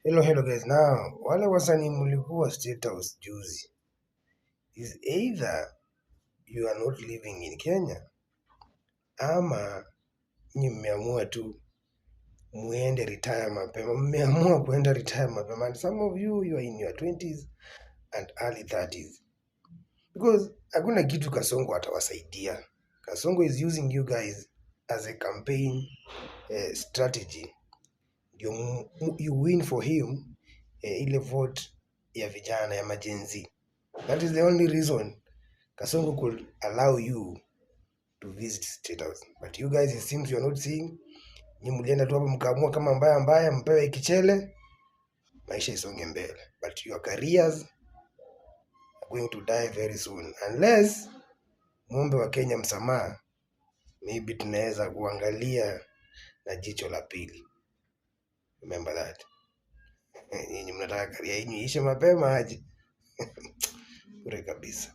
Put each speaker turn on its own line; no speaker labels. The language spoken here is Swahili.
Hello guys. Now, wale wasanii mlikuwa State House juzi, is either you are not living in Kenya ama nyi mmeamua tu muende retire mapema. Mmeamua kuenda retire mapema, and some of you are in your 20s and early 30s, because hakuna kitu Kasongo atawasaidia. Kasongo is using you guys as a campaign strategy. You win for him ile vote ya vijana ya majenzi. That is the only reason Kasongo could allow you to visit State House. But you guys, it seems you are not seeing. Ni mlienda tu hapo mkaamua kama mbaya mpewe kichele, maisha isonge mbele. But your careers are going to die very soon. Unless muombe wa Kenya msamaha, maybe tunaweza kuangalia na jicho la pili. Remember that. Nyinyi mnataka career yenu iishe mapema aje? Bure kabisa.